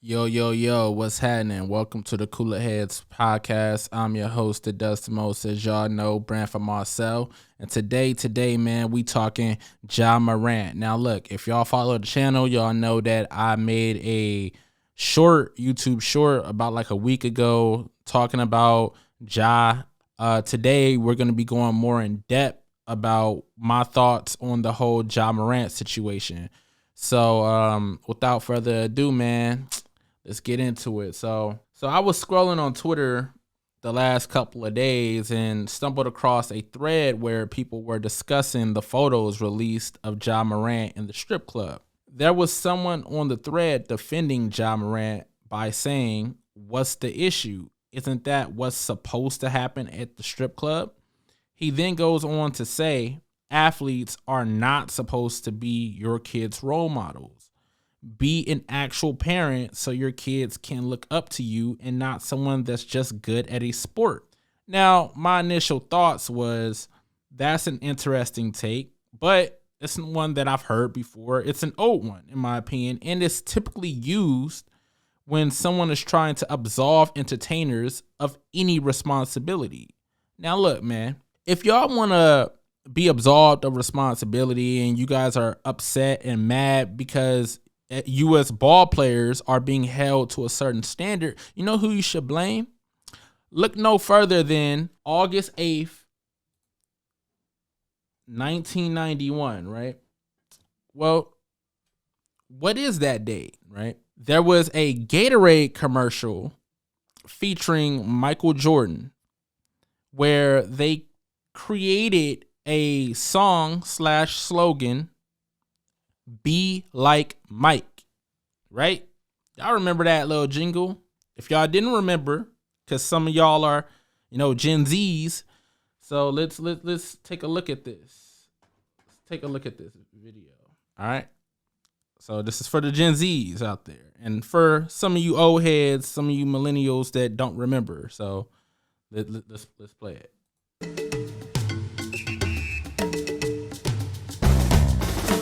Yo, yo, yo, what's happening? Welcome to the Cooler Heads podcast. I'm your host, the Does the Most, as y'all know, Branford Marcel. And today, man, we talking Ja Morant. Now, look, if y'all follow the channel, y'all know that I made a YouTube short about like a week ago talking about Ja. Today, we're going to be going more in depth about my thoughts on the whole Ja Morant situation. So, without further ado, man, let's get into it. So I was scrolling on Twitter the last couple of days and stumbled across a thread where people were discussing the photos released of Ja Morant in the strip club. There was someone on the thread defending Ja Morant by saying, "What's the issue? Isn't that what's supposed to happen at the strip club?" He then goes on to say, athletes are not supposed to be your kids' role models. Be an actual parent so your kids can look up to you and not someone that's just good at a sport. Now, my initial thoughts was that's an interesting take, but it's one that I've heard before. It's an old one, in my opinion, and it's typically used when someone is trying to absolve entertainers of any responsibility. Now, look, man, if y'all want to be absolved of responsibility and you guys are upset and mad because U.S. ball players are being held to a certain standard, you know who you should blame? Look no further than August 8th, 1991, right? Well, what is that date, right? There was a Gatorade commercial featuring Michael Jordan where they created a song / slogan, "Be like Mike," right? Y'all remember that little jingle? If y'all didn't remember, because some of y'all are, Gen Zs, so let's take a look at this. Let's take a look at this video. All right. So this is for the Gen Zs out there, and for some of you old heads, some of you millennials that don't remember. So let's play it.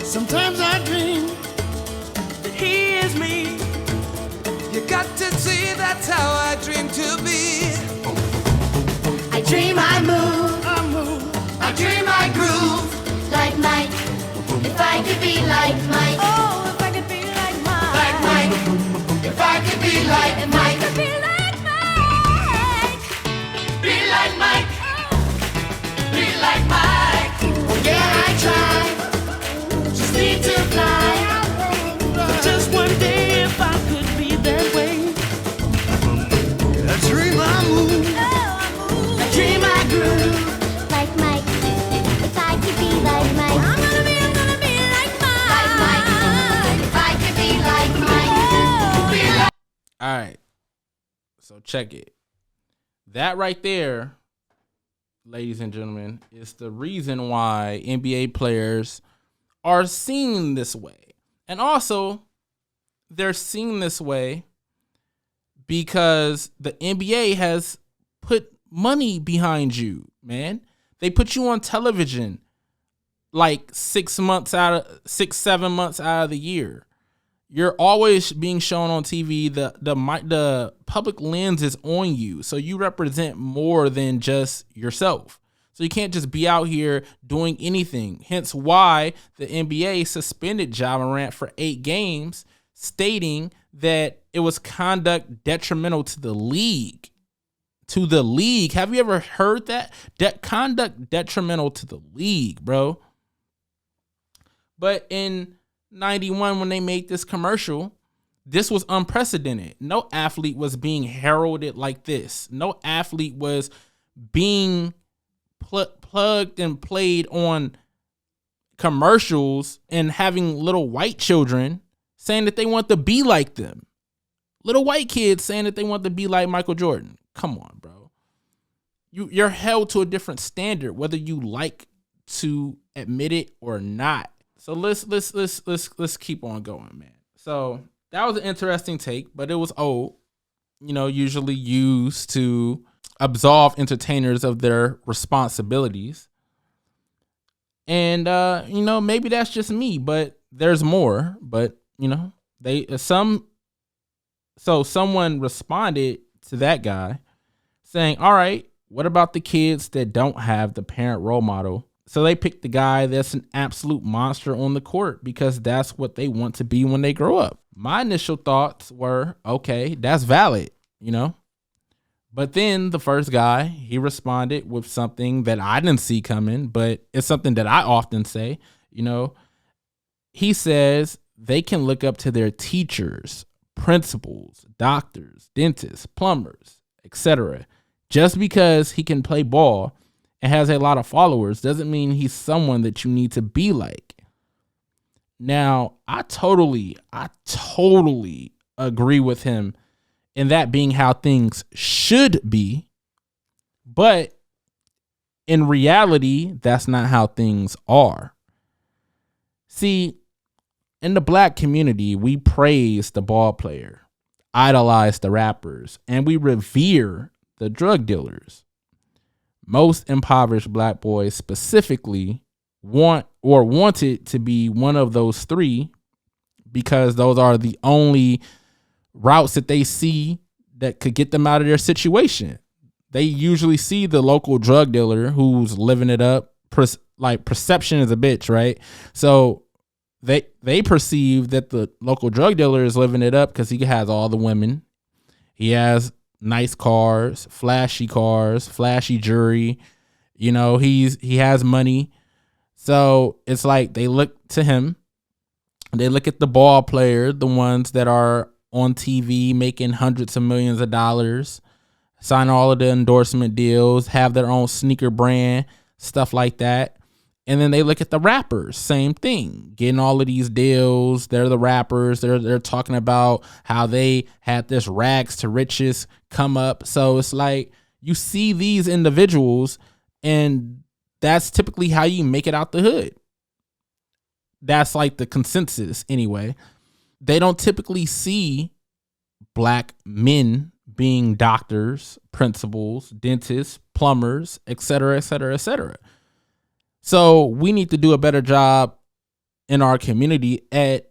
Sometimes I dream that he is me. You got to see that's how I dream to be. I dream I move, I dream I groove. like Mike. If I could be like Mike. Oh, if I could be like Mike. Like Mike. If I could be like If I Mike. could be like Mike. Be like Mike. Be like Mike. Oh yeah, I try. Just need to fly. Just one day, if I could be that way. I dream I move. Oh, I move. I dream I groove like Mike. If I could be like Mike. I'm gonna be like Mike. Like Mike. If I could be like Mike. Oh, Be like All right. So check it. That right there, ladies and gentlemen, is the reason why NBA players are seen this way. And also, they're seen this way because the NBA has put money behind you, man. They put you on television like 7 months out of the year. You're always being shown on TV. The public lens is on you, so you represent more than just yourself. So you can't just be out here doing anything. Hence why the NBA suspended Ja Morant for 8 games, stating that it was conduct detrimental to the league. To the league. Have you ever heard that? Conduct detrimental to the league, bro. But in 91, when they made this commercial, this was unprecedented. No athlete was being heralded like this. No athlete was being plugged and played on commercials and having little white children saying that they want to be like them. Little white kids saying that they want to be like Michael Jordan. Come on, bro. You're held to a different standard, whether you like to admit it or not. So let's keep on going, man. So that was an interesting take, but it was old. Usually used to absolve entertainers of their responsibilities. And maybe that's just me, but there's more. But some So someone responded to that guy saying, all right, what about the kids that don't have the parent role model? So they picked the guy that's an absolute monster on the court because that's what they want to be when they grow up. My initial thoughts were, okay, that's valid, you know? But then the first guy, he responded with something that I didn't see coming, but it's something that I often say, you know? He says they can look up to their teachers, principals, doctors, dentists, plumbers, etc. Just because he can play ball and has a lot of followers doesn't mean he's someone that you need to be like. Now, I totally agree with him in that being how things should be, but in reality, that's not how things are. See, in the black community, we praise the ball player, idolize the rappers, and we revere the drug dealers. Most impoverished black boys specifically wanted to be one of those three because those are the only routes that they see that could get them out of their situation. They usually see the local drug dealer who's living it up. Like perception is a bitch, right? So they perceive that the local drug dealer is living it up because he has all the women. He has nice cars, flashy jewelry. You know, he has money. So it's like they look to him. They look at the ball player, the ones that are on TV making hundreds of millions of dollars, sign all of the endorsement deals, have their own sneaker brand, stuff like that. And then they look at the rappers, same thing, getting all of these deals. They're the rappers. They're talking about how they had this rags to riches come up. So it's like you see these individuals, and that's typically how you make it out the hood. That's like the consensus anyway. They don't typically see black men being doctors, principals, dentists, plumbers, etc., etc., etc. So we need to do a better job in our community at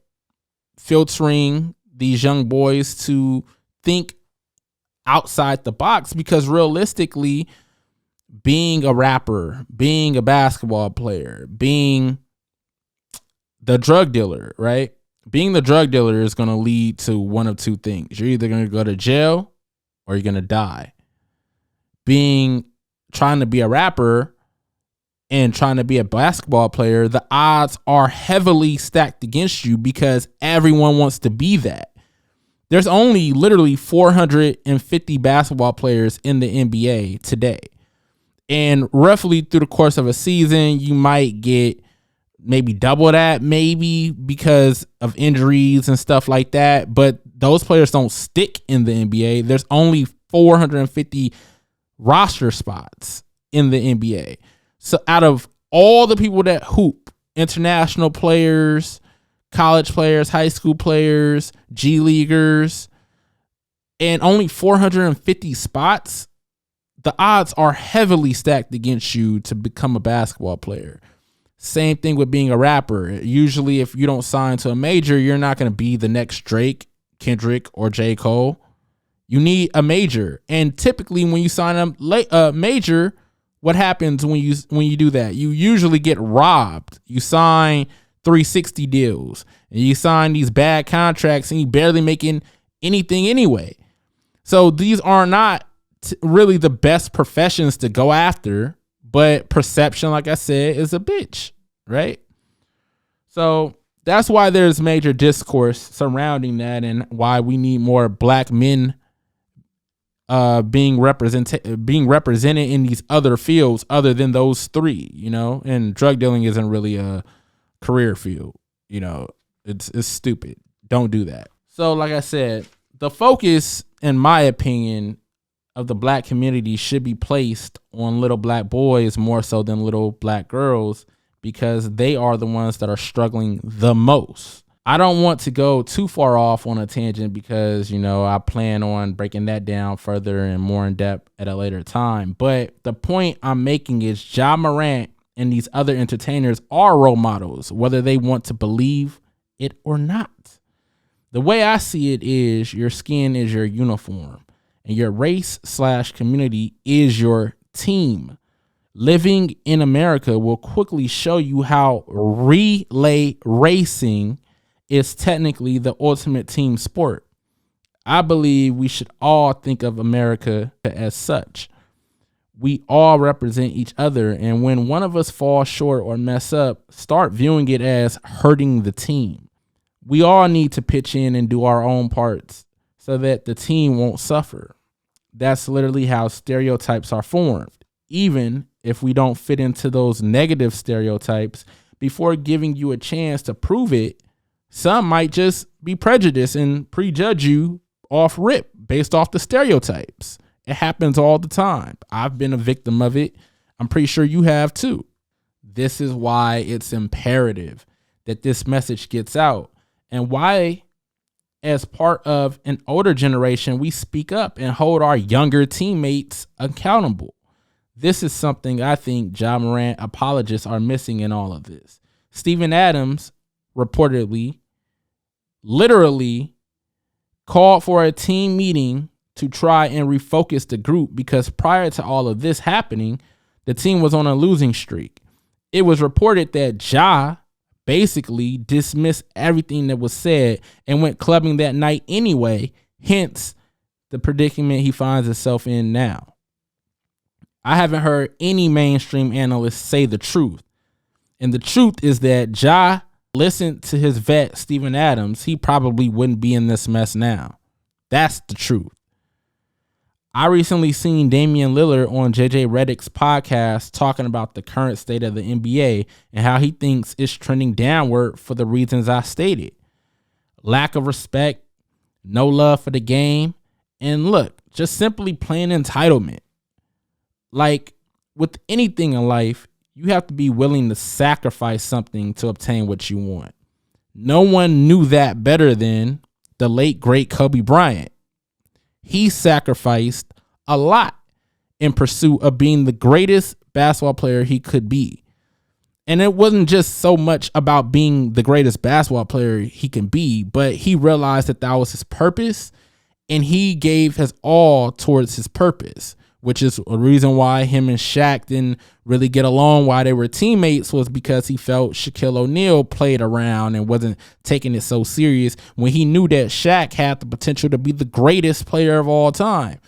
filtering these young boys to think outside the box, because realistically, being a rapper, being a basketball player, being the drug dealer, right? Being the drug dealer is going to lead to one of two things. You're either going to go to jail or you're going to die. Trying to be a rapper and trying to be a basketball player, the odds are heavily stacked against you because everyone wants to be that. There's only literally 450 basketball players in the NBA today. And roughly through the course of a season, you might get maybe double that, maybe because of injuries and stuff like that. But those players don't stick in the NBA. There's only 450 roster spots in the NBA. So out of all the people that hoop, international players, college players, high school players, G leaguers, and only 450 spots, the odds are heavily stacked against you to become a basketball player. Same thing with being a rapper. Usually if you don't sign to a major, you're not going to be the next Drake, Kendrick, or J. Cole. You need a major. And typically when you sign a major, what happens when you do that? You usually get robbed. You sign 360 deals and you sign these bad contracts and you barely making anything anyway. So these are not really the best professions to go after, but perception, like I said, is a bitch, right? So that's why there's major discourse surrounding that and why we need more black men being represented in these other fields other than those three, you know. And drug dealing isn't really a career field, you know. It's stupid. Don't do that. So like I said, the focus, in my opinion, of the black community should be placed on little black boys more so than little black girls, because they are the ones that are struggling the most. I don't want to go too far off on a tangent because, you know, I plan on breaking that down further and more in depth at a later time. But the point I'm making is Ja Morant and these other entertainers are role models, whether they want to believe it or not. The way I see it is your skin is your uniform and your race/community is your team. Living in America will quickly show you how relay racing is technically the ultimate team sport. I believe we should all think of America as such. We all represent each other, and when one of us falls short or mess up, start viewing it as hurting the team. We all need to pitch in and do our own parts so that the team won't suffer. That's literally how stereotypes are formed. Even if we don't fit into those negative stereotypes, before giving you a chance to prove it, some might just be prejudiced and prejudge you off rip based off the stereotypes. It happens all the time. I've been a victim of it. I'm pretty sure you have too. This is why it's imperative that this message gets out, and why, as part of an older generation, we speak up and hold our younger teammates accountable. This is something I think Ja Morant apologists are missing in all of this. Steven Adams reportedly, literally called for a team meeting to try and refocus the group because prior to all of this happening, the team was on a losing streak. It was reported that Ja basically dismissed everything that was said and went clubbing that night anyway, hence the predicament he finds himself in now. I haven't heard any mainstream analysts say the truth. And the truth is that Ja listened to his vet, Steven Adams, he probably wouldn't be in this mess now. That's the truth. I recently seen Damian Lillard on JJ Redick's podcast talking about the current state of the NBA and how he thinks it's trending downward for the reasons I stated. Lack of respect, no love for the game, and look, just simply plain entitlement. Like with anything in life, you have to be willing to sacrifice something to obtain what you want. No one knew that better than the late, great Kobe Bryant. He sacrificed a lot in pursuit of being the greatest basketball player he could be. And it wasn't just so much about being the greatest basketball player he can be, but he realized that was his purpose, and he gave his all towards his purpose, which is a reason why him and Shaq didn't really get along while they were teammates, was because he felt Shaquille O'Neal played around and wasn't taking it so serious when he knew that Shaq had the potential to be the greatest player of all time.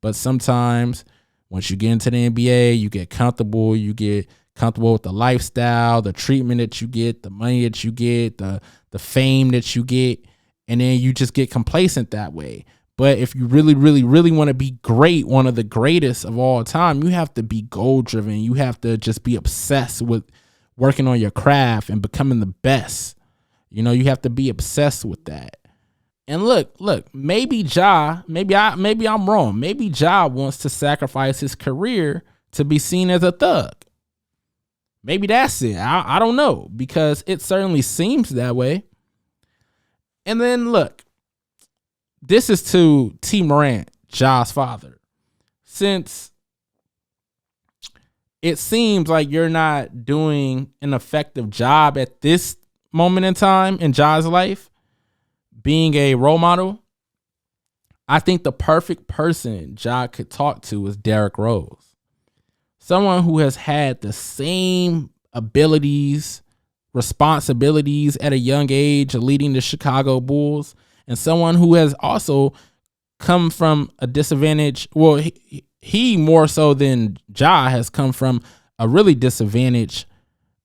But sometimes once you get into the NBA, you get comfortable with the lifestyle, the treatment that you get, the money that you get, the fame that you get, and then you just get complacent that way. But if you really, really, really want to be great, one of the greatest of all time, you have to be goal driven. You have to just be obsessed with working on your craft and becoming the best. You know, you have to be obsessed with that. And look, maybe I'm wrong. Maybe Ja wants to sacrifice his career to be seen as a thug. Maybe that's it. I don't know, because it certainly seems that way. And then look, this is to T. Morant, Ja's father. Since it seems like you're not doing an effective job at this moment in time in Ja's life, being a role model, I think the perfect person Ja could talk to is Derrick Rose. Someone who has had the same abilities, responsibilities at a young age leading the Chicago Bulls, and someone who has also come from a disadvantage. Well, he more so than Ja has come from a really disadvantaged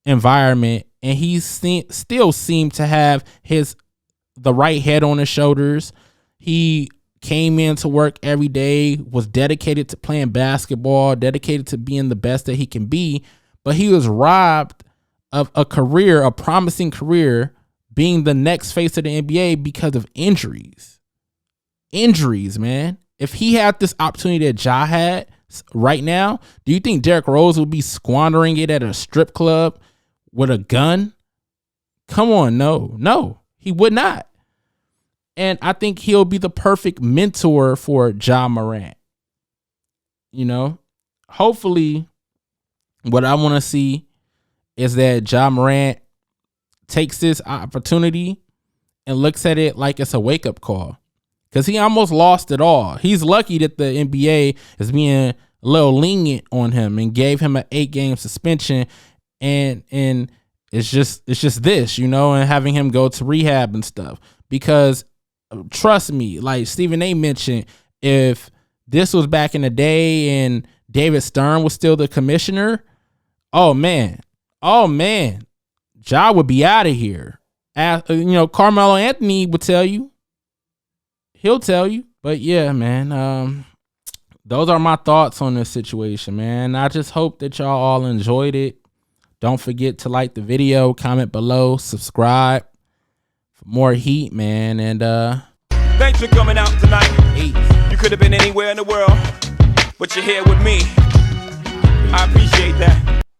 environment, and he still seemed to have the right head on his shoulders. He came into work every day, was dedicated to playing basketball, dedicated to being the best that he can be, but he was robbed of a promising career, being the next face of the NBA because of injuries. Injuries, man. If he had this opportunity that Ja had right now, do you think Derrick Rose would be squandering it at a strip club with a gun? Come on, no, he would not. And I think he'll be the perfect mentor for Ja Morant. You know, hopefully what I want to see is that Ja Morant takes this opportunity and looks at it like it's a wake-up call. Because he almost lost it all. He's lucky that the NBA is being a little lenient on him and gave him an 8-game suspension, and it's just this, you know, and having him go to rehab and stuff. Because trust me, like Stephen A mentioned, if this was back in the day and David Stern was still the commissioner, oh man, Ja would be out of here. You know, Carmelo Anthony would tell you. He'll tell you. But yeah, man, those are my thoughts on this situation, man. I just hope that y'all all enjoyed it. Don't forget to like the video, comment below, subscribe for more heat, man. And thanks for coming out tonight. You could have been anywhere in the world, but you're here with me. I appreciate that.